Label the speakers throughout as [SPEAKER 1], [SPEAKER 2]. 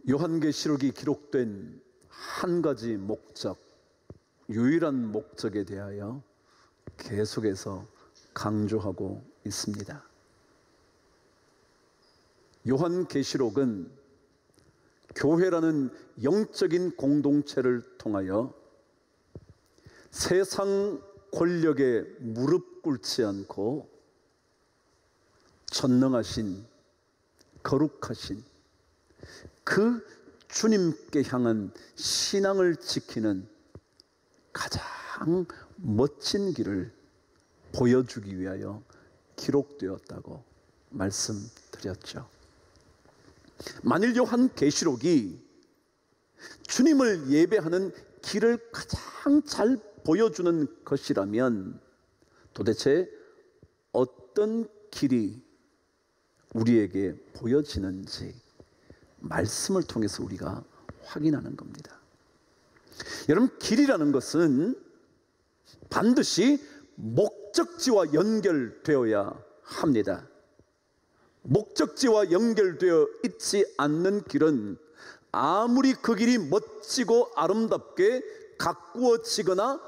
[SPEAKER 1] 요한계시록이 기록된 한 가지 목적, 유일한 목적에 대하여 계속해서 강조하고 있습니다. 요한계시록은 교회라는 영적인 공동체를 통하여 세상 권력에 무릎 꿇지 않고 전능하신, 거룩하신 그 주님께 향한 신앙을 지키는 가장 멋진 길을 보여주기 위하여 기록되었다고 말씀드렸죠. 만일 요한계시록이 주님을 예배하는 길을 가장 잘 보여주는 것이라면 도대체 어떤 길이 우리에게 보여지는지 말씀을 통해서 우리가 확인하는 겁니다. 여러분, 길이라는 것은 반드시 목적지와 연결되어야 합니다. 목적지와 연결되어 있지 않는 길은 아무리 그 길이 멋지고 아름답게 가꾸어지거나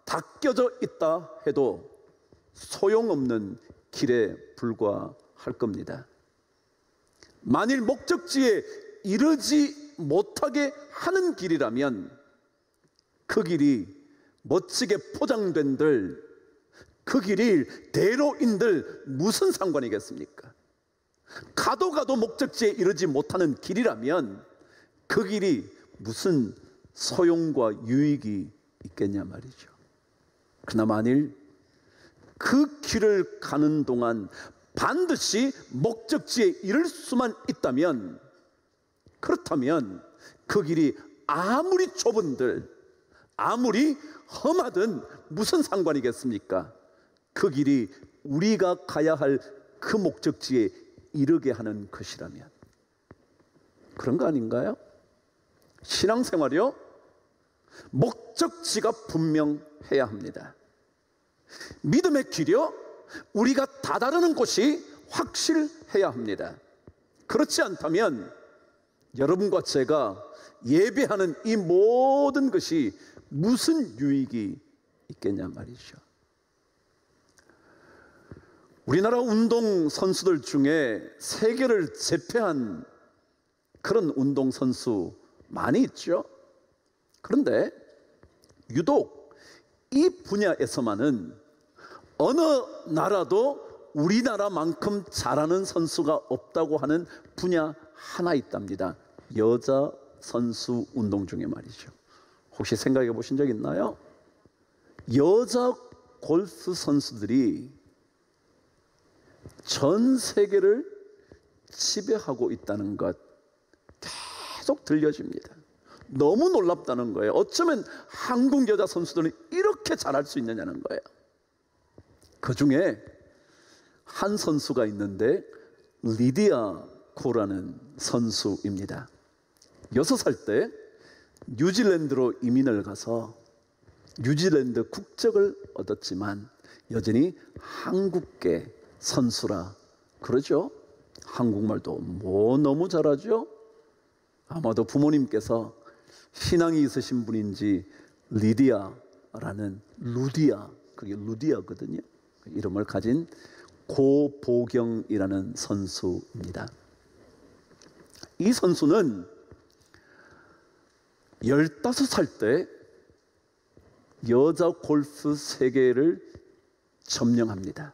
[SPEAKER 1] 닦여져 있다 해도 소용없는 길에 불과할 겁니다. 만일 목적지에 이르지 못하게 하는 길이라면 그 길이 멋지게 포장된들, 그 길이 대로인들 무슨 상관이겠습니까? 가도 목적지에 이르지 못하는 길이라면 그 길이 무슨 소용과 유익이 있겠냐 말이죠. 그러나 만일 그 길을 가는 동안 반드시 목적지에 이를 수만 있다면, 그렇다면 그 길이 아무리 좁은들, 아무리 험하든 무슨 상관이겠습니까? 그 길이 우리가 가야 할 그 목적지에 이르게 하는 것이라면. 그런 거 아닌가요? 신앙생활이요? 목적지가 분명해야 합니다. 믿음의 길이요? 우리가 다다르는 곳이 확실해야 합니다. 그렇지 않다면 여러분과 제가 예배하는 이 모든 것이 무슨 유익이 있겠냐 말이죠. 우리나라 운동선수들 중에 세계를 제패한 그런 운동선수 많이 있죠. 그런데 유독 이 분야에서만은 어느 나라도 우리나라만큼 잘하는 선수가 없다고 하는 분야 하나 있답니다. 여자 선수 운동 중에 말이죠. 혹시 생각해 보신 적 있나요? 여자 골프 선수들이 전 세계를 지배하고 있다는 것 계속 들려집니다. 너무 놀랍다는 거예요. 어쩌면 한국 여자 선수들은 이렇게 잘할 수 있느냐는 거예요. 그 중에 한 선수가 있는데 리디아 코라는 선수입니다. 6살 때 뉴질랜드로 이민을 가서 뉴질랜드 국적을 얻었지만 여전히 한국계 선수라 그러죠. 한국말도 너무 잘하죠. 아마도 부모님께서 신앙이 있으신 분인지 리디아라는 루디아, 그게 루디아거든요. 그 이름을 가진 고보경이라는 선수입니다. 이 선수는 15살 때 여자 골프 세계를 점령합니다.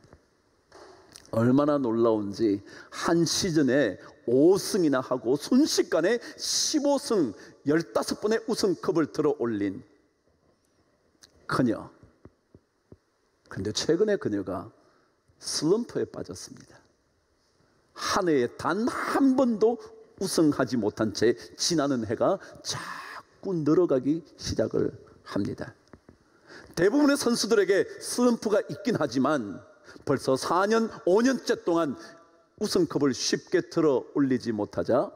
[SPEAKER 1] 얼마나 놀라운지 한 시즌에 5승이나 하고 순식간에 15승 15번의 우승컵을 들어 올린 그녀. 그런데 최근에 그녀가 슬럼프에 빠졌습니다. 한 해에 단 한 번도 우승하지 못한 채 지나는 해가 자꾸 늘어가기 시작을 합니다. 대부분의 선수들에게 슬럼프가 있긴 하지만 벌써 4년, 5년째 동안 우승컵을 쉽게 들어 올리지 못하자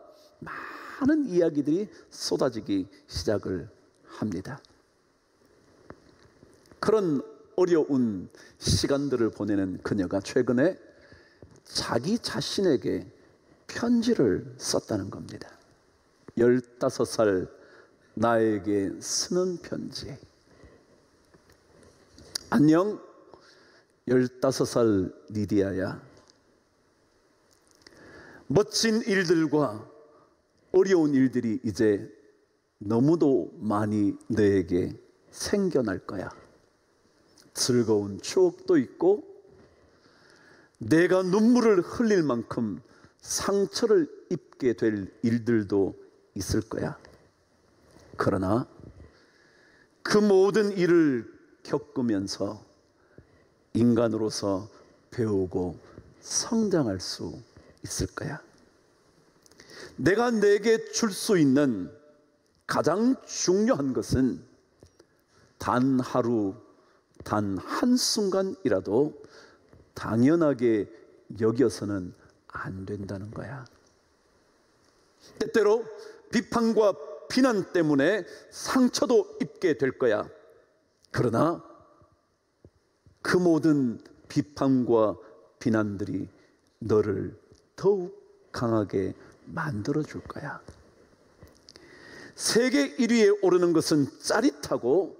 [SPEAKER 1] 많은 이야기들이 쏟아지기 시작을 합니다. 그런 어려운 시간들을 보내는 그녀가 최근에 자기 자신에게 편지를 썼다는 겁니다. 15살 나에게 쓰는 편지. 안녕, 15살 리디아야. 멋진 일들과 어려운 일들이 이제 너무도 많이 너에게 생겨날 거야. 즐거운 추억도 있고 내가 눈물을 흘릴 만큼 상처를 입게 될 일들도 있을 거야. 그러나 그 모든 일을 겪으면서 인간으로서 배우고 성장할 수 있을 거야. 내가 내게 줄 수 있는 가장 중요한 것은 단 하루, 단 한순간이라도 당연하게 여겨서는 안 된다는 거야. 때때로 비판과 비난 때문에 상처도 입게 될 거야. 그러나 그 모든 비판과 비난들이 너를 더욱 강하게 만들어 줄 거야. 세계 1위에 오르는 것은 짜릿하고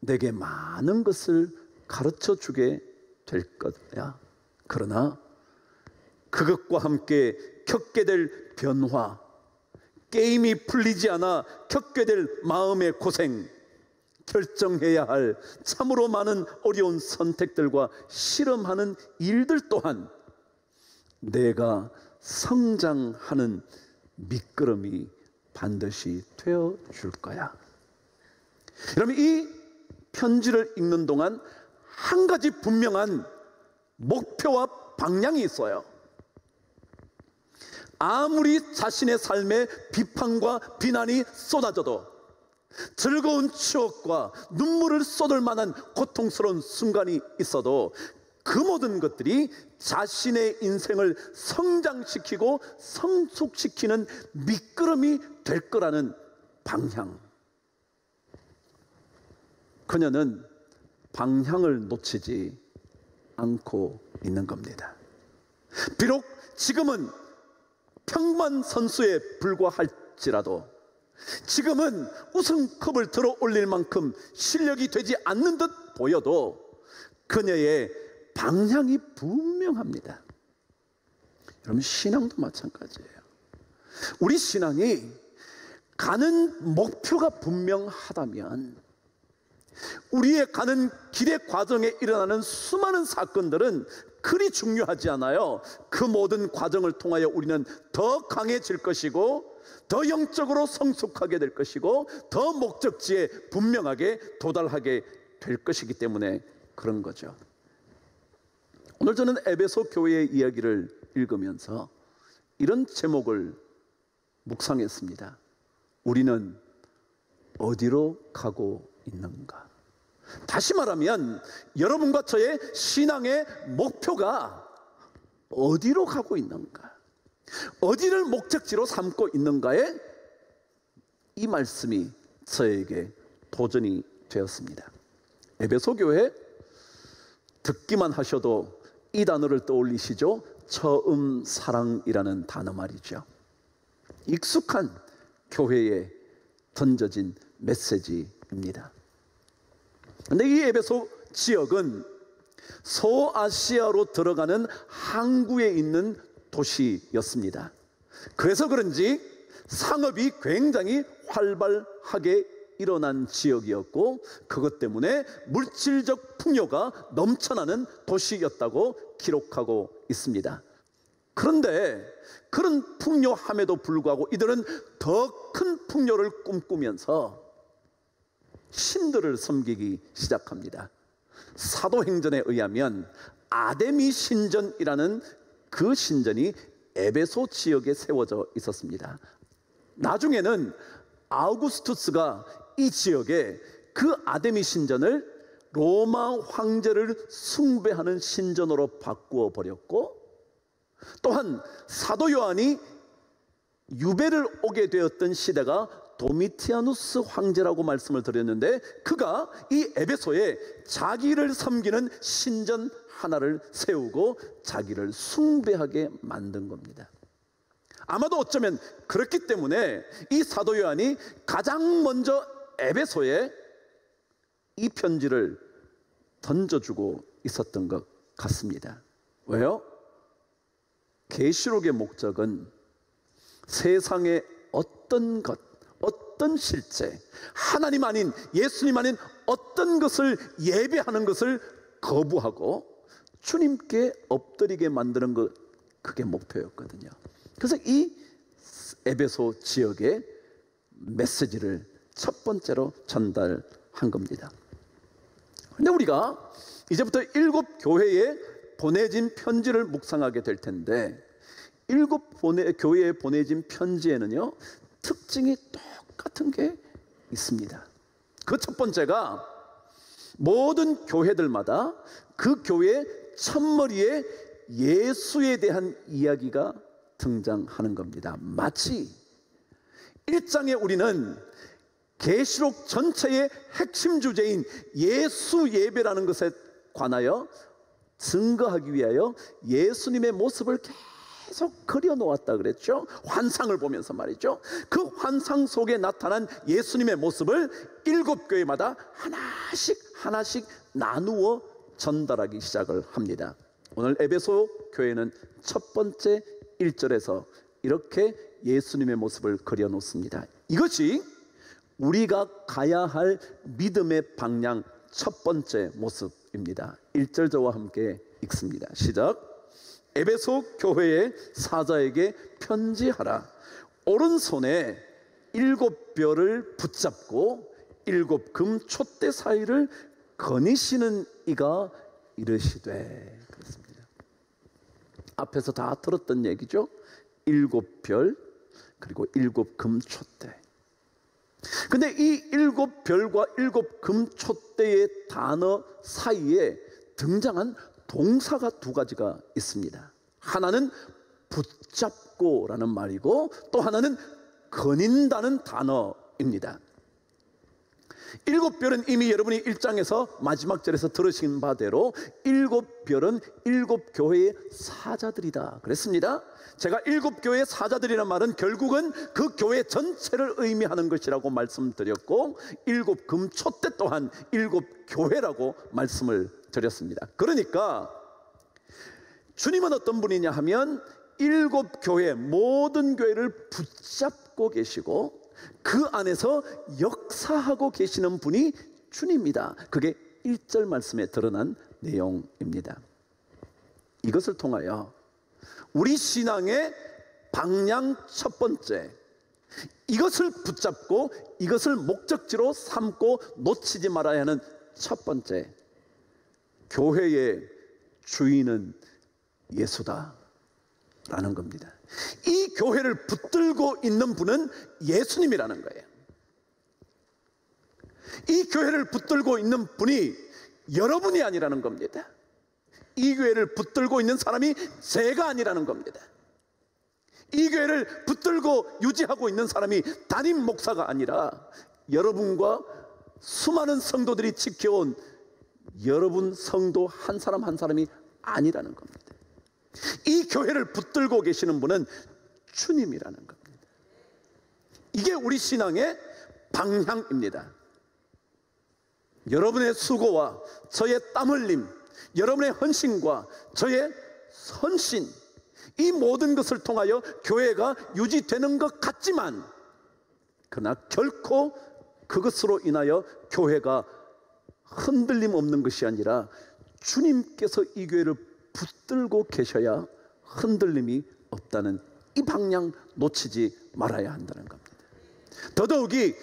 [SPEAKER 1] 내게 많은 것을 가르쳐 주게 될 거야. 그러나 그것과 함께 겪게 될 변화, 게임이 풀리지 않아 겪게 될 마음의 고생, 결정해야 할 참으로 많은 어려운 선택들과 실험하는 일들 또한 내가 성장하는 미끄럼이 반드시 되어 줄 거야. 여러분, 이 편지를 읽는 동안 한 가지 분명한 목표와 방향이 있어요. 아무리 자신의 삶에 비판과 비난이 쏟아져도, 즐거운 추억과 눈물을 쏟을 만한 고통스러운 순간이 있어도 그 모든 것들이 자신의 인생을 성장시키고 성숙시키는 미끄럼이 될 거라는 방향. 그녀는 방향을 놓치지 않고 있는 겁니다. 비록 지금은 평범한 선수에 불과할지라도, 지금은 우승컵을 들어 올릴 만큼 실력이 되지 않는 듯 보여도 그녀의 방향이 분명합니다. 여러분, 신앙도 마찬가지예요. 우리 신앙이 가는 목표가 분명하다면 우리의 가는 길의 과정에 일어나는 수많은 사건들은 그리 중요하지 않아요. 그 모든 과정을 통하여 우리는 더 강해질 것이고, 더 영적으로 성숙하게 될 것이고, 더 목적지에 분명하게 도달하게 될 것이기 때문에 그런 거죠. 오늘 저는 에베소 교회의 이야기를 읽으면서 이런 제목을 묵상했습니다. 우리는 어디로 가고 있는가? 다시 말하면 여러분과 저의 신앙의 목표가 어디로 가고 있는가? 어디를 목적지로 삼고 있는가에 이 말씀이 저에게 도전이 되었습니다. 에베소 교회, 듣기만 하셔도 이 단어를 떠올리시죠? 처음 사랑이라는 단어 말이죠. 익숙한 교회에 던져진 메시지입니다. 그런데 이 에베소 지역은 소아시아로 들어가는 항구에 있는 도시였습니다. 그래서 그런지 상업이 굉장히 활발하게 일어난 지역이었고, 그것 때문에 물질적 풍요가 넘쳐나는 도시였다고 기록하고 있습니다. 그런데 그런 풍요함에도 불구하고 이들은 더 큰 풍요를 꿈꾸면서 신들을 섬기기 시작합니다. 사도행전에 의하면 아데미 신전이라는 그 신전이 에베소 지역에 세워져 있었습니다. 나중에는 아우구스투스가 이 지역에 그 아데미 신전을 로마 황제를 숭배하는 신전으로 바꾸어 버렸고, 또한 사도 요한이 유배를 오게 되었던 시대가 도미티아누스 황제라고 말씀을 드렸는데, 그가 이 에베소에 자기를 섬기는 신전 하나를 세우고 자기를 숭배하게 만든 겁니다. 아마도 어쩌면 그렇기 때문에 이 사도 요한이 가장 먼저 에베소에 이 편지를 던져주고 있었던 것 같습니다. 왜요? 계시록의 목적은 세상의 어떤 것, 어떤 실체, 하나님 아닌, 예수님 아닌 어떤 것을 예배하는 것을 거부하고 주님께 엎드리게 만드는 것, 그게 목표였거든요. 그래서 이 에베소 지역의 메시지를 첫 번째로 전달한 겁니다. 그런데 우리가 이제부터 7 교회에 보내진 편지를 묵상하게 될 텐데, 7 교회에 보내진 편지에는요 특징이 똑같은 게 있습니다. 그 첫 번째가 모든 교회들마다 그 교회 첫머리에 예수에 대한 이야기가 등장하는 겁니다. 마치 1장에 우리는 계시록 전체의 핵심 주제인 예수 예배라는 것에 관하여 증거하기 위하여 예수님의 모습을 계속 그려놓았다 그랬죠. 환상을 보면서 말이죠. 그 환상 속에 나타난 예수님의 모습을 7 교회마다 하나씩 나누어 전달하기 시작을 합니다. 오늘 에베소 교회는 첫 번째 1절에서 이렇게 예수님의 모습을 그려놓습니다. 이것이 우리가 가야 할 믿음의 방향 첫 번째 모습입니다. 1절 저와 함께 읽습니다. 시작. 에베소 교회의 사자에게 편지하라. 오른손에 7 별을 붙잡고 7 금 촛대 사이를 거니시는 이가 이르시되. 그렇습니다. 앞에서 다 들었던 얘기죠. 7 별 그리고 7 금 촛대. 근데 이 7 별과 7 금 촛대의 단어 사이에 등장한 동사가 2가지가 있습니다. 하나는 붙잡고라는 말이고 또 하나는 거닌다는 단어입니다. 7 별은 이미 여러분이 1장에서 마지막 절에서 들으신 바대로 7 별은 7 교회의 사자들이다 그랬습니다. 제가 7 교회의 사자들이라는 말은 결국은 그 교회 전체를 의미하는 것이라고 말씀드렸고 7 금 촛대 또한 7 교회라고 말씀을 드렸습니다. 그러니까 주님은 어떤 분이냐 하면 7 교회, 모든 교회를 붙잡고 계시고 그 안에서 역사하고 계시는 분이 주님입니다. 그게 1절 말씀에 드러난 내용입니다. 이것을 통하여 우리 신앙의 방향 첫 번째, 이것을 붙잡고 이것을 목적지로 삼고 놓치지 말아야 하는 첫 번째, 교회의 주인은 예수다 라는 겁니다. 이 교회를 붙들고 있는 분은 예수님이라는 거예요. 이 교회를 붙들고 있는 분이 여러분이 아니라는 겁니다. 이 교회를 붙들고 있는 사람이 제가 아니라는 겁니다. 이 교회를 붙들고 유지하고 있는 사람이 담임 목사가 아니라 여러분과 수많은 성도들이 지켜온 여러분 성도 한 사람 한 사람이 아니라는 겁니다. 이 교회를 붙들고 계시는 분은 주님이라는 겁니다. 이게 우리 신앙의 방향입니다. 여러분의 수고와 저의 땀 흘림, 여러분의 헌신과 저의 선신, 이 모든 것을 통하여 교회가 유지되는 것 같지만 그러나 결코 그것으로 인하여 교회가 흔들림 없는 것이 아니라 주님께서 이 교회를 붙들고 계셔야 흔들림이 없다는 이 방향 놓치지 말아야 한다는 겁니다. 더더욱이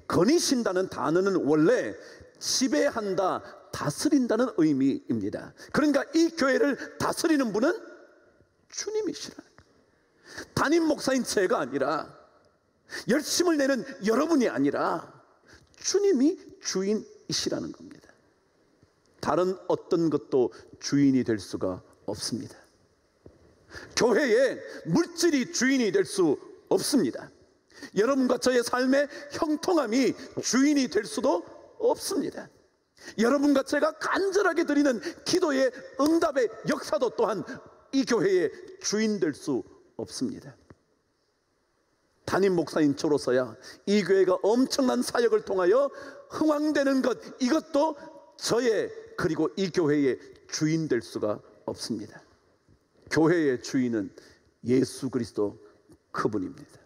[SPEAKER 1] 거니신다는 단어는 원래 지배한다, 다스린다는 의미입니다. 그러니까 이 교회를 다스리는 분은 주님이시라는 거예요. 담임 목사인 제가 아니라, 열심을 내는 여러분이 아니라 주님이 주인이시라는 겁니다. 다른 어떤 것도 주인이 될 수가 없습니다. 교회의 물질이 주인이 될 수 없습니다. 여러분과 저의 삶의 형통함이 주인이 될 수도 없습니다. 여러분과 제가 간절하게 드리는 기도의 응답의 역사도 또한 이 교회의 주인 될 수 없습니다. 담임 목사인 저로서야 이 교회가 엄청난 사역을 통하여 흥왕되는 것, 이것도 저의, 그리고 이 교회의 주인 될 수가 없습니다. 교회의 주인은 예수 그리스도 그분입니다.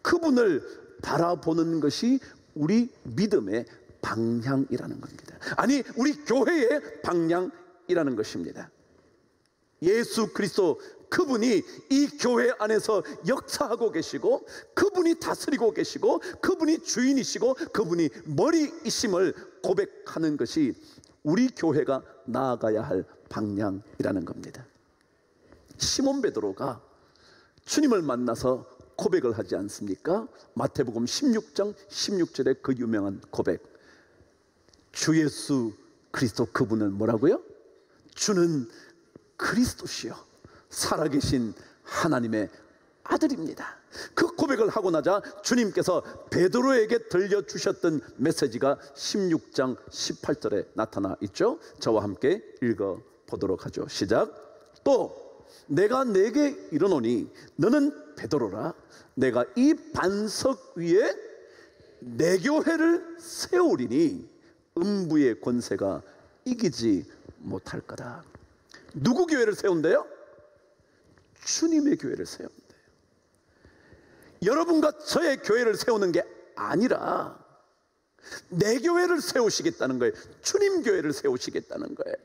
[SPEAKER 1] 그분을 바라보는 것이 우리 믿음의 방향이라는 겁니다. 아니, 우리 교회의 방향이라는 것입니다. 예수 그리스도 그분이 이 교회 안에서 역사하고 계시고, 그분이 다스리고 계시고, 그분이 주인이시고, 그분이 머리이심을 고백하는 것이 우리 교회가 나아가야 할 방향이라는 겁니다. 시몬 베드로가 주님을 만나서 고백을 하지 않습니까? 마태복음 16장 16절의 그 유명한 고백, 주 예수 그리스도 그분은 뭐라고요? 주는 그리스도시요 살아계신 하나님의 아들입니다. 그 고백을 하고 나자 주님께서 베드로에게 들려주셨던 메시지가 16장 18절에 나타나 있죠. 저와 함께 읽어보도록 하죠. 시작. 또 내가 네게 이르노니 너는 베드로라. 내가 이 반석 위에 내 교회를 세우리니 음부의 권세가 이기지 못할 거다. 누구 교회를 세운대요? 주님의 교회를 세운대요. 여러분과 저의 교회를 세우는 게 아니라 내 교회를 세우시겠다는 거예요. 주님 교회를 세우시겠다는 거예요.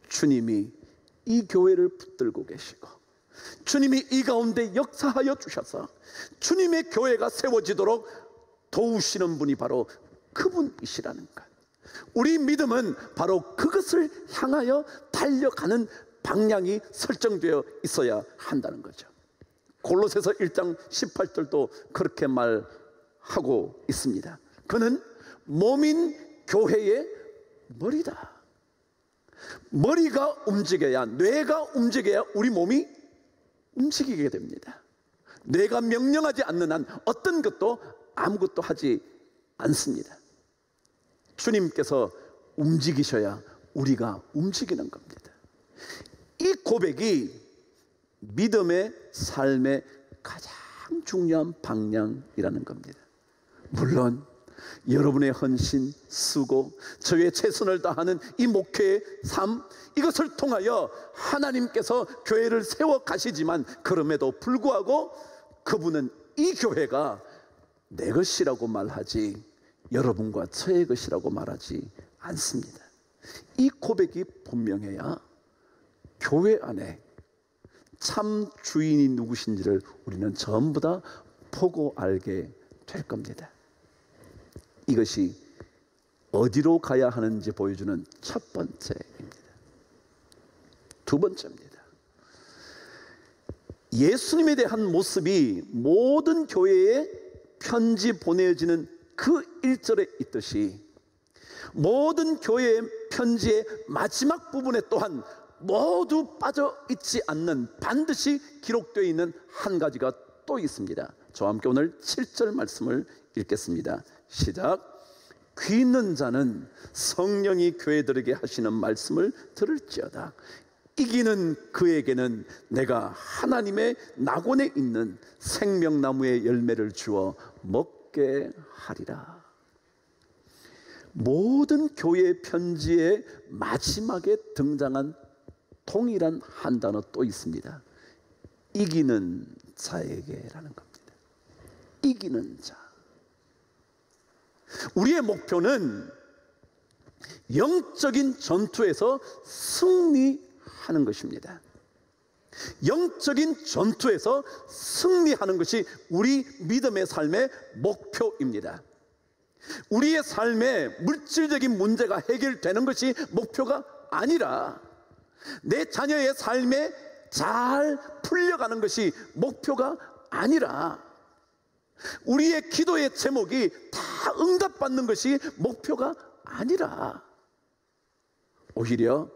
[SPEAKER 1] 주님이 이 교회를 붙들고 계시고, 주님이 이 가운데 역사하여 주셔서 주님의 교회가 세워지도록 도우시는 분이 바로 그분이시라는 것. 우리 믿음은 바로 그것을 향하여 달려가는 방향이 설정되어 있어야 한다는 거죠. 골로새서 1장 18절도 그렇게 말하고 있습니다. 그는 몸인 교회의 머리다. 머리가 움직여야, 뇌가 움직여야 우리 몸이 움직이게 됩니다. 뇌가 명령하지 않는 한 어떤 것도 아무것도 하지 않습니다. 주님께서 움직이셔야 우리가 움직이는 겁니다. 이 고백이 믿음의 삶의 가장 중요한 방향이라는 겁니다. 물론 여러분의 헌신, 수고, 저의 최선을 다하는 이 목회의 삶, 이것을 통하여 하나님께서 교회를 세워 가시지만, 그럼에도 불구하고 그분은 이 교회가 내 것이라고 말하지 여러분과 저의 것이라고 말하지 않습니다. 이 고백이 분명해야 교회 안에 참 주인이 누구신지를 우리는 전부 다 보고 알게 될 겁니다. 이것이 어디로 가야 하는지 보여주는 첫 번째입니다. 두 번째입니다. 예수님에 대한 모습이 모든 교회에 편지 보내지는 그 1절에 있듯이, 모든 교회의 편지의 마지막 부분에 또한 모두 빠져 있지 않는, 반드시 기록되어 있는 한 가지가 또 있습니다. 저와 함께 오늘 7절 말씀을 읽겠습니다. 시작. 귀 있는 자는 성령이 교회들에게 하시는 말씀을 들을지어다. 이기는 그에게는 내가 하나님의 낙원에 있는 생명나무의 열매를 주어 먹게 하리라. 모든 교회 편지의 마지막에 등장한 동일한 한 단어 또 있습니다. 이기는 자에게라는 겁니다. 이기는 자. 우리의 목표는 영적인 전투에서 승리하는 것입니다. 영적인 전투에서 승리하는 것이 우리 믿음의 삶의 목표입니다. 우리의 삶에 물질적인 문제가 해결되는 것이 목표가 아니라 내 자녀의 삶에 잘 풀려가는 것이 목표가 아니라 우리의 기도의 제목이 다 응답받는 것이 목표가 아니라 오히려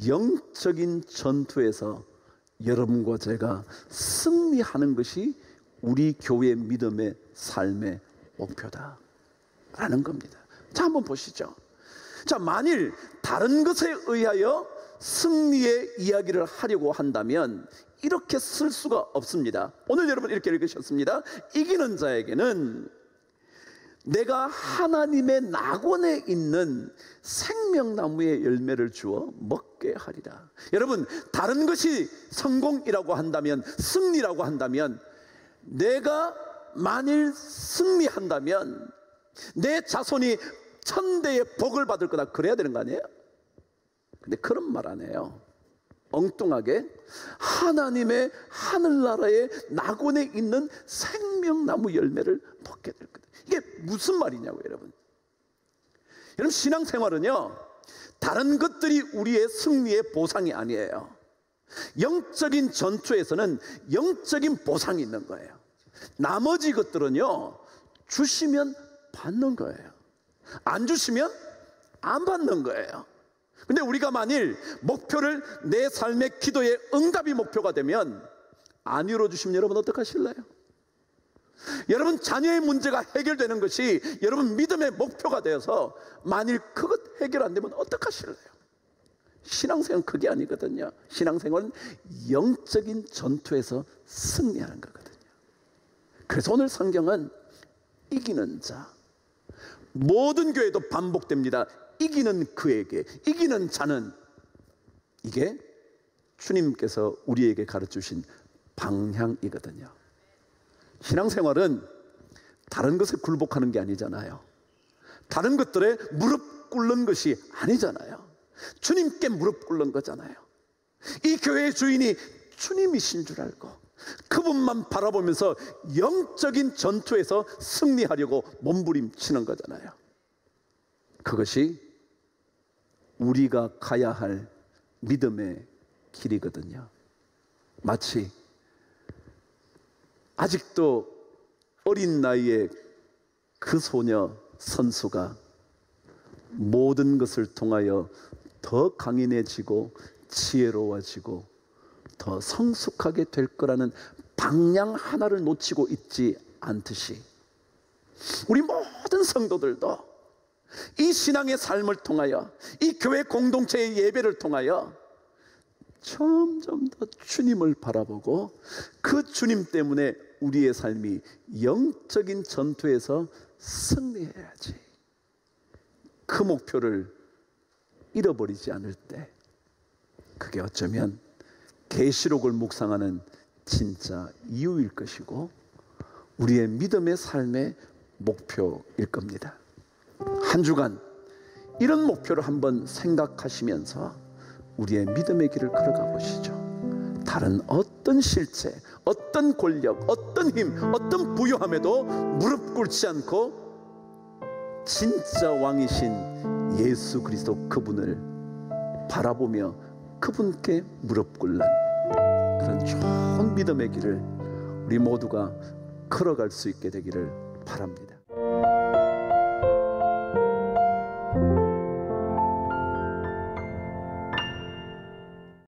[SPEAKER 1] 영적인 전투에서 여러분과 제가 승리하는 것이 우리 교회 믿음의 삶의 목표다라는 겁니다. 자, 한번 보시죠. 자, 만일 다른 것에 의하여 승리의 이야기를 하려고 한다면 이렇게 쓸 수가 없습니다. 오늘 여러분 이렇게 읽으셨습니다. 이기는 자에게는 내가 하나님의 낙원에 있는 생명나무의 열매를 주어 먹게 하리라. 여러분, 다른 것이 성공이라고 한다면, 승리라고 한다면, 내가 만일 승리한다면 내 자손이 천대의 복을 받을 거다, 그래야 되는 거 아니에요? 근데 그런 말 안 해요. 엉뚱하게 하나님의 하늘나라의 낙원에 있는 생명나무 열매를 먹게 될 거다. 이게 무슨 말이냐고요, 여러분. 여러분, 신앙생활은요, 다른 것들이 우리의 승리의 보상이 아니에요. 영적인 전투에서는 영적인 보상이 있는 거예요. 나머지 것들은요, 주시면 받는 거예요. 안 주시면 안 받는 거예요. 근데 우리가 만일 목표를 내 삶의 기도의 응답이 목표가 되면 안 이루어주시면 여러분 어떡하실래요? 여러분, 자녀의 문제가 해결되는 것이 여러분 믿음의 목표가 되어서 만일 그것 해결 안 되면 어떡하실래요? 신앙생활은 그게 아니거든요. 신앙생활은 영적인 전투에서 승리하는 거거든요. 그래서 오늘 성경은 이기는 자, 모든 교회도 반복됩니다. 이기는 그에게, 이기는 자는, 이게 주님께서 우리에게 가르쳐주신 방향이거든요. 신앙생활은 다른 것에 굴복하는 게 아니잖아요. 다른 것들에 무릎 꿇는 것이 아니잖아요. 주님께 무릎 꿇는 거잖아요. 이 교회의 주인이 주님이신 줄 알고 그분만 바라보면서 영적인 전투에서 승리하려고 몸부림치는 거잖아요. 그것이 우리가 가야 할 믿음의 길이거든요. 마치 아직도 어린 나이에 그 소녀 선수가 모든 것을 통하여 더 강인해지고 지혜로워지고 더 성숙하게 될 거라는 방향 하나를 놓치고 있지 않듯이, 우리 모든 성도들도 이 신앙의 삶을 통하여, 이 교회 공동체의 예배를 통하여 점점 더 주님을 바라보고 그 주님 때문에 우리의 삶이 영적인 전투에서 승리해야지. 그 목표를 잃어버리지 않을 때, 그게 어쩌면 계시록을 묵상하는 진짜 이유일 것이고 우리의 믿음의 삶의 목표일 겁니다. 한 주간 이런 목표를 한번 생각하시면서 우리의 믿음의 길을 걸어가 보시죠. 다른 어떤 실체, 어떤 권력, 어떤 힘, 어떤 부유함에도 무릎 꿇지 않고 진짜 왕이신 예수 그리스도 그분을 바라보며 그분께 무릎 꿇는 그런 좋은 믿음의 길을 우리 모두가 걸어갈 수 있게 되기를 바랍니다.